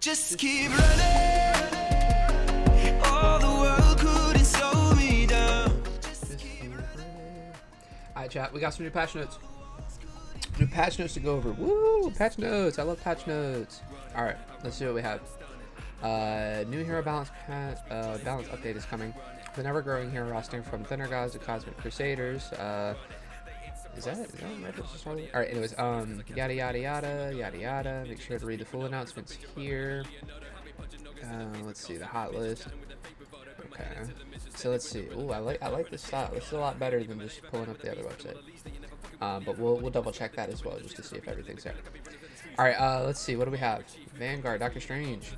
Just keep running. All the world couldn't slow me down. Just keep running. Alright, chat. We got some new patch notes. New patch notes to go over. Woo! Patch notes. I love patch notes. Alright, let's see what we have. New hero balance balance update is coming. The never-growing hero roster from Thunder Gods to Cosmic Crusaders. Is that right? Alright, anyways, yada yada yada, yada yada. Make sure to read the full announcements here. Let's see, the hot list. Okay. So let's see. Ooh, I like this style. This is a lot better than just pulling up the other website. But we'll double check that as well, just to see if everything's there. Alright, let's see, what do we have? Vanguard, Doctor Strange.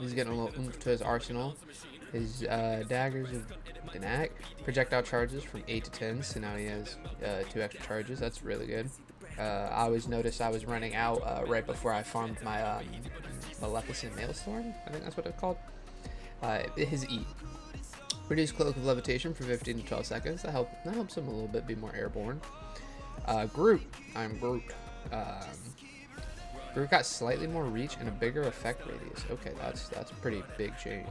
He's getting a little oomph to his arsenal. His daggers of Danak. Projectile charges from 8 to 10, so now he has 2 extra charges. That's really good. I always noticed I was running out right before I farmed my Maleficent Maelstrom. I think that's what it's called. His E. Reduce Cloak of Levitation for 15 to 12 seconds. That helps him a little bit be more airborne. Groot. I'm Groot. Groot got slightly more reach and a bigger effect radius. Okay, that's a pretty big change.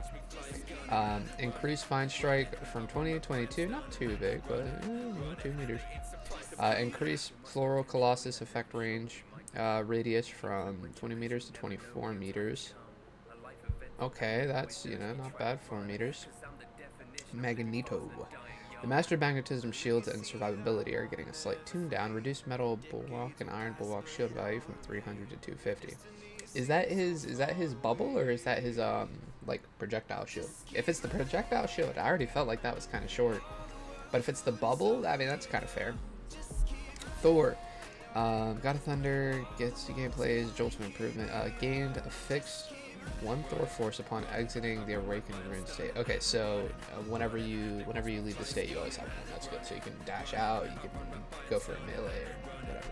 Increased Fine Strike from 20 to 22. Not too big, but 2 meters. Increased Floral Colossus effect range radius from 20 meters to 24 meters. Okay, that's, not bad. 4 meters. Magneto. The Master Magnetism shields and survivability are getting a slight tune down. Reduced metal bulwark and iron bulwark shield value from 300 to 250. Is that his bubble, or is that his like projectile shield? If it's the projectile shield, I already felt like that was kind of short. But if it's the bubble, I mean, that's kind of fair. Thor. God of Thunder gets to gameplays, jolts of improvement. Gained a fixed 1 Thor force upon exiting the awakened rune state. Okay, so whenever you leave the state, you always have one. That's good. So you can dash out, you can go for a melee or whatever.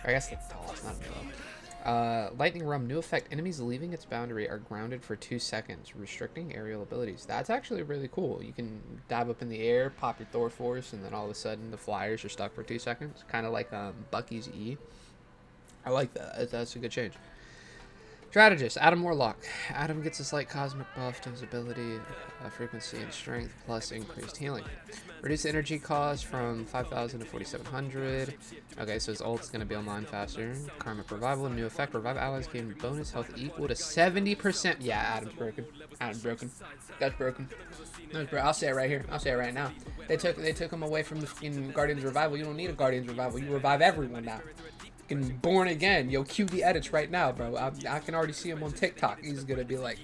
Or I guess the toss, not a melee. Lightning Rum, new effect. Enemies leaving its boundary are grounded for 2 seconds, restricting aerial abilities. That's actually really cool. You can dive up in the air, pop your Thor force, and then all of a sudden the flyers are stuck for 2 seconds. Kind of like Bucky's E. I like that. That's a good change. Strategist, Adam Warlock. Adam gets a slight cosmic buff to his ability, frequency, and strength, plus increased healing. Reduce energy cost from 5,000 to 4,700. Okay, so his ult's going to be online faster. Karmic Revival, new effect. Revive allies gain bonus health equal to 70%. Yeah, Adam's broken. Adam's broken. That's broken. I'll say it right here. I'll say it right now. They took him away from the Guardians Revival. You don't need a Guardians Revival. You revive everyone now. Born again. Yo, cue the edits right now, bro. I can already see him on TikTok. He's gonna be like,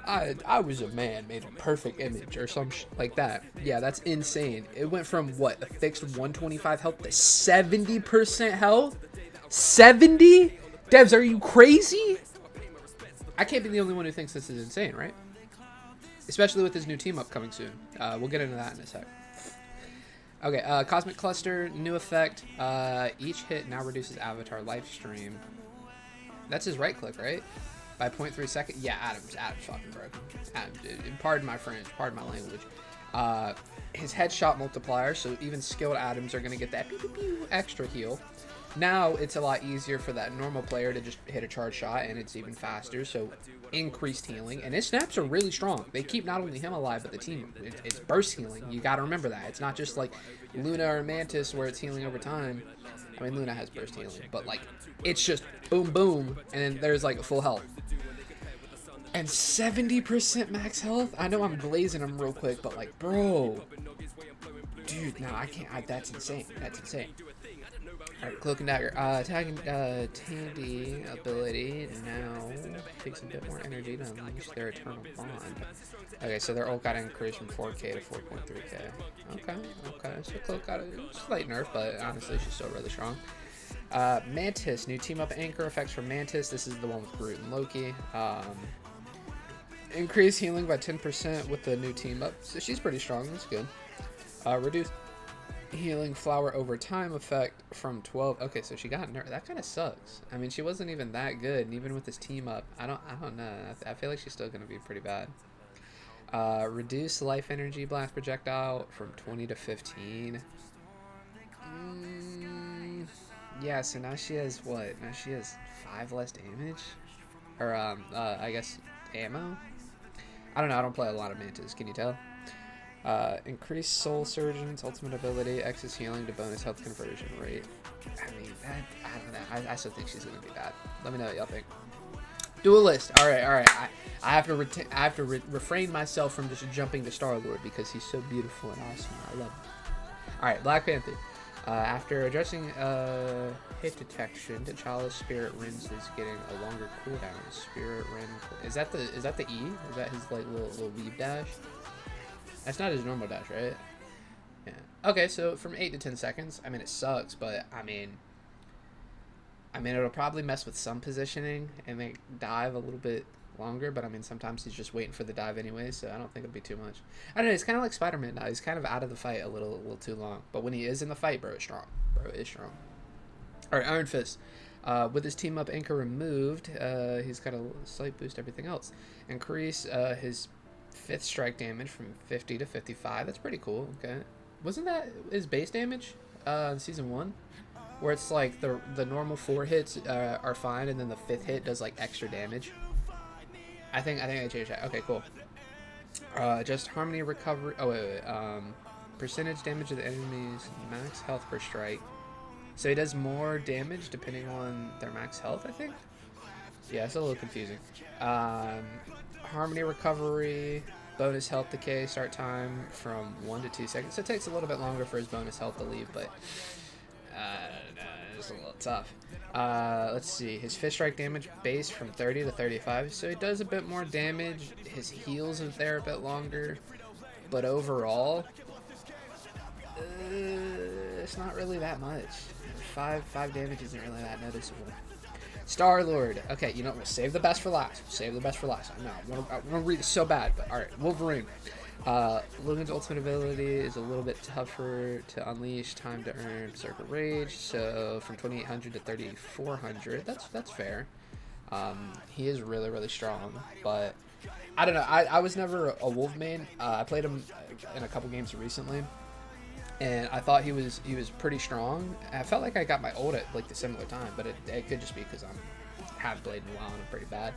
I was a man made a perfect image or some shit like that. Yeah, that's insane. It went from what, a fixed 125 health to 70% health? 70? Devs, are you crazy? I can't be the only one who thinks this is insane, right? Especially with his new team up coming soon. We'll get into that in a sec. Okay, Cosmic Cluster, new effect. Each hit now reduces Avatar life stream. That's his right click, right? By 0.3 seconds. Yeah, Adam's fucking broken. Adam, pardon my French, pardon my language. His headshot multiplier, so even skilled Adams are going to get that pew, pew, pew, extra heal. Now it's a lot easier for that normal player to just hit a charge shot, and it's even faster, so increased healing. And his snaps are really strong. They keep not only him alive, but the team. It's burst healing. You got to remember that. It's not just like Luna or Mantis where it's healing over time. I mean, Luna has burst healing, but like it's just boom, boom, and then there's like full health. And 70% max health? I know I'm glazing him real quick, but like, bro. Dude, no, I can't. That's insane. That's insane. Alright, Cloak and Dagger. Tagging Tandy ability now takes a bit more energy to unleash their Eternal Bond. Okay, so their ult got increased from 4k to 4.3k. Okay. So Cloak got a slight nerf, but honestly, she's still really strong. Mantis, new team up anchor effects for Mantis. This is the one with Groot and Loki. Increased healing by 10% with the new team up. So she's pretty strong. That's good. Reduced healing flower over time effect from 12. Okay, so she got nerfed. That kind of sucks. I mean, she wasn't even that good, and even with this team up, I don't know. I feel like she's still gonna be pretty bad. Reduce life energy blast projectile from 20 to 15. Yeah, so now she has what? Now she has 5 less damage. or I guess ammo. I don't know. I don't play a lot of mantas. Can you tell? Increase soul surgeon's ultimate ability, excess healing to bonus health conversion rate. I mean, I don't know. I still think she's gonna be bad. Let me know what y'all think. Duelist. All right. I have to refrain myself from just jumping to Star Lord because he's so beautiful and awesome. I love him. All right, Black Panther. After addressing hit detection, T'Challa's Spirit Rings is getting a longer cooldown. Spirit Ring. Is that the E? Is that his like little weave dash? That's not his normal dash, right? Yeah. Okay, so from 8 to 10 seconds. I mean, it sucks, but I mean, it'll probably mess with some positioning and make dive a little bit longer. But I mean, sometimes he's just waiting for the dive anyway, so I don't think it'll be too much. I don't know. It's kind of like Spider-Man now. He's kind of out of the fight a little too long. But when he is in the fight, bro, it's strong. Bro, it's strong. All right, Iron Fist. With his team up anchor removed, he's got a slight boost everything else. Increase his 5th strike damage from 50 to 55. That's pretty cool. Okay. Wasn't that his base damage in season 1? Where it's like the normal 4 hits are fine, and then the 5th hit does like extra damage. I think I changed that. Okay, cool. Just harmony recovery. Oh wait. Percentage damage to the enemy's max health per strike. So he does more damage depending on their max health, I think. Yeah, it's a little confusing. Harmony recovery, bonus health decay, start time from 1 to 2 seconds. So it takes a little bit longer for his bonus health to leave, but it's a little tough. Let's see. His 5th strike damage base from 30 to 35. So he does a bit more damage. His heals is there a bit longer. But overall, it's not really that much. 5 damage isn't really that noticeable. Star-Lord. Okay, you know, we'll save the best for last. Save the best for last. I want to read it so bad, but alright. Wolverine. Logan's ultimate ability is a little bit tougher to unleash. Time to earn Berserker Rage. So from 2800 to 3400. That's fair. He is really, really strong. But I don't know. I was never a Wolf main. I played him in a couple games recently. And I thought he was pretty strong. I felt like I got my ult at like the similar time, but it could just be because I haven't played in a while and I'm pretty bad.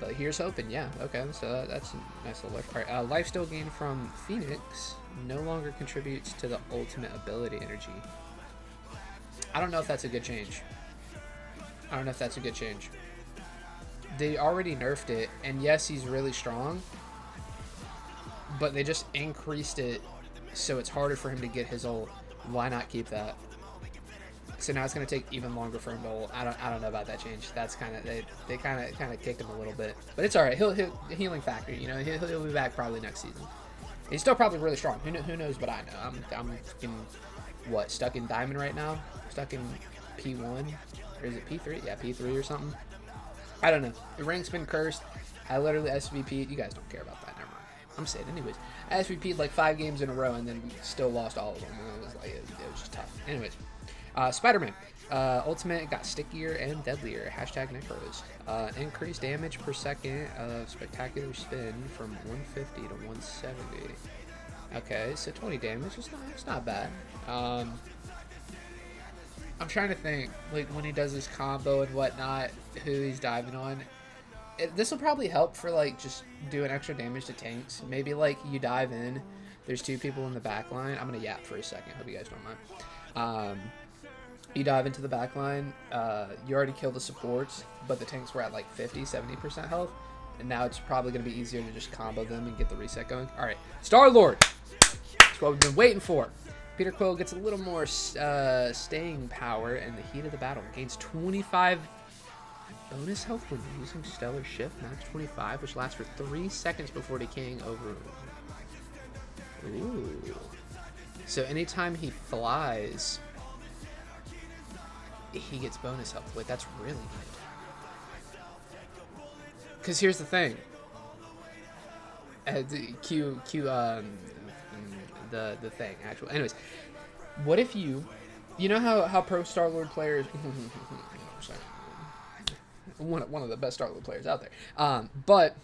But here's hoping, yeah. Okay, so that's a nice little look. All right, lifesteal gain from Phoenix no longer contributes to the ultimate ability energy. I don't know if that's a good change. They already nerfed it, and yes, he's really strong, but they just increased it. So it's harder for him to get his ult. Why not keep that? So now it's gonna take even longer for him to ult. I don't know about that change. That's kind of they kind of kicked him a little bit, but it's all right. He'll healing factor. You know, he'll be back probably next season. He's still probably really strong. Who knows what I know? I'm stuck in Diamond right now. Stuck in P1 or is it P3? Yeah, P3 or something. I don't know. The rank's been cursed. I literally SVP'd. You guys don't care about that. Never mind. I'm saying anyways. I SVP'd like 5 games in a row and then still lost all of them. And it was like it was just tough. Anyways, Spider-Man. Ultimate got stickier and deadlier. Hashtag Necros. Increased damage per second of spectacular spin from 150 to 170. Okay, so 20 damage. It's not bad. I'm trying to think, like when he does his combo and whatnot, who he's diving on. This will probably help for like just doing extra damage to tanks. Maybe like you dive in, there's 2 people in the back line. I'm gonna yap for a second. Hope you guys don't mind. You dive into the back line. You already killed the supports, but the tanks were at like 50-70% health, and now it's probably gonna be easier to just combo them and get the reset going. All right, Star-Lord. That's what we've been waiting for. Peter Quill gets a little more staying power in the heat of the battle. Gains 25 bonus health when using Stellar Shift, max 25, which lasts for 3 seconds before decaying over. Ooh. So anytime he flies, he gets bonus health. Wait, that's really good. Because here's the thing. The thing, actually. Anyways, what if you know how pro Star-Lord players... sorry. One of the best Star-Lord players out there. But,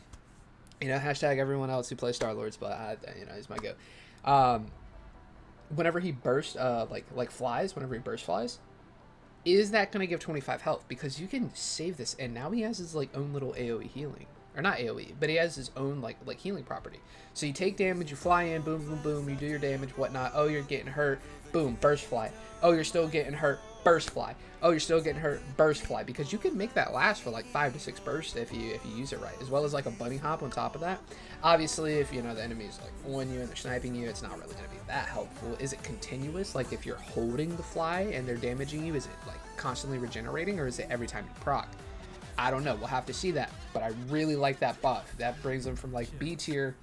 you know, hashtag everyone else who plays Star-Lords, but, he's my go. Whenever he bursts, like flies, whenever he burst flies, is that going to give 25 health? Because you can save this, and now he has his like own little AoE healing, or not AoE, but he has his own like healing property. So you take damage, you fly in, boom, boom, boom, you do your damage, whatnot. Oh, you're getting hurt, boom, burst fly. Oh, you're still getting hurt, burst fly. Oh, you're still getting hurt, burst fly. Because you can make that last for like 5 to 6 bursts if you use it right, as well as like a bunny hop on top of that. Obviously, if you know the enemy's like on you and they're sniping you, it's not really going to be that helpful. Is it continuous? Like if you're holding the fly and they're damaging you, is it like constantly regenerating, or is it every time you proc? I don't know. We'll have to see that. But I really like that buff. That brings them from like B tier,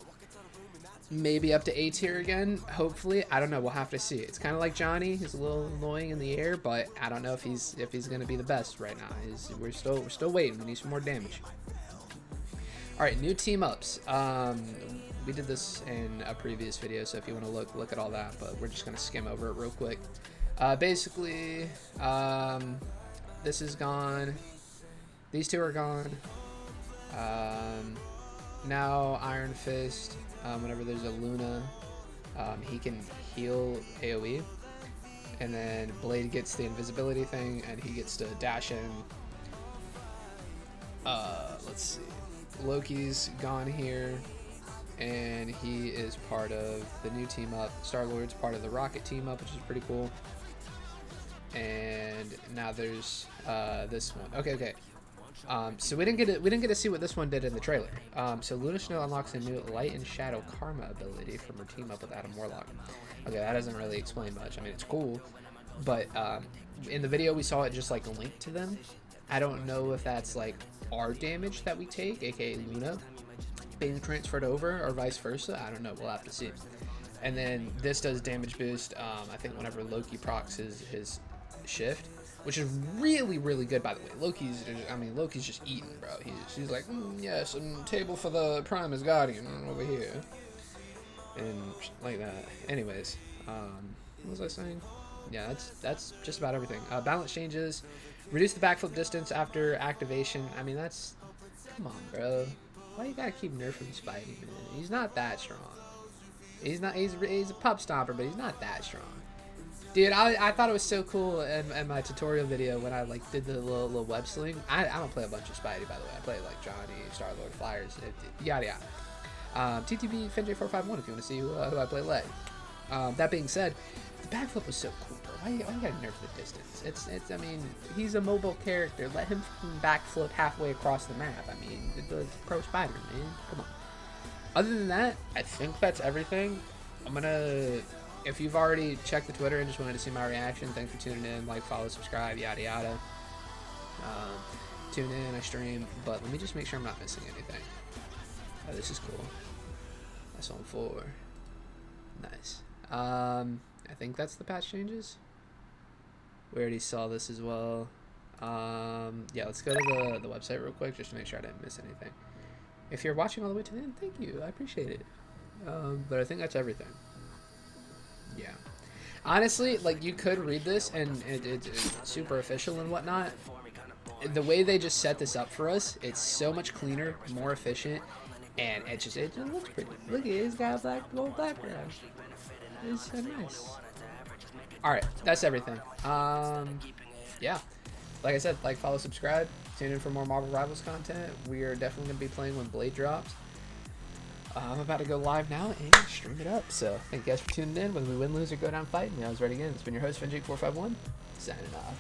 maybe up to A tier again. Hopefully, I don't know. We'll have to see. It's kind of like Johnny. He's a little annoying in the air, but I don't know if he's going to be the best right now. We're still waiting. We need some more damage. All right, new team ups. We did this in a previous video, so if you want to look at all that, but we're just gonna skim over it real quick. Basically, this is gone. These two are gone. Now Iron Fist, whenever there's a Luna, he can heal AoE, and then Blade gets the invisibility thing, and he gets to dash in. Let's see. Loki's gone here, and he is part of the new team up. Star-Lord's part of the Rocket team up, which is pretty cool. And now there's this one. Okay. So we didn't get to see what this one did in the trailer. So Luna Snow unlocks a new Light and Shadow Karma ability from her team up with Adam Warlock. Okay, that doesn't really explain much. I mean, it's cool, but in the video we saw it just like linked to them. I don't know if that's like our damage that we take, aka Luna, being transferred over, or vice versa. I don't know. We'll have to see. And then this does damage boost. I think whenever Loki procs his shift, which is really good, by the way. Loki's just eating, bro. He's like, yes, and table for the Prime is Guardian over here, and like that. Anyways, what was I saying? Yeah, that's just about everything. Balance changes, reduce the backflip distance after activation. I mean, that's, come on, bro. Why you gotta keep nerfing Spidey, man? He's not that strong. He's a pup stomper, but he's not that strong. Dude, I thought it was so cool in my tutorial video when I like did the little web sling. I don't play a bunch of Spidey, by the way. I play like Johnny, Star-Lord, Flyers, yada yada. TTB FinJ451 if you want to see who I play leg. That being said, the backflip was so cool, bro. Why you gotta nerf the distance? It's I mean, he's a mobile character. Let him backflip halfway across the map. I mean, the pro Spider, man. Come on. Other than that, I think that's everything. I'm gonna. If you've already checked the Twitter and just wanted to see my reaction, thanks for tuning in. Like, follow, subscribe, yada yada. Tune in, I stream, but let me just make sure I'm not missing anything. Oh, this is cool. That's on 4. Nice. I think that's the patch changes. We already saw this as well. Yeah, let's go to the website real quick just to make sure I didn't miss anything. If you're watching all the way to the end, thank you. I appreciate it. But I think that's everything. Yeah. Honestly, like, you could read this and it's super official and whatnot. The way they just set this up for us, it's so much cleaner, more efficient, and it just looks pretty. Look at it, it's got a gold background. It's so nice. Alright, that's everything. Yeah. Like I said, like, follow, subscribe, tune in for more Marvel Rivals content. We are definitely going to be playing when Blade drops. I'm about to go live now and stream it up. So thank you guys for tuning in. Whether we win, lose, or go down fighting, I was ready again. It's been your host, FinJ451, signing off.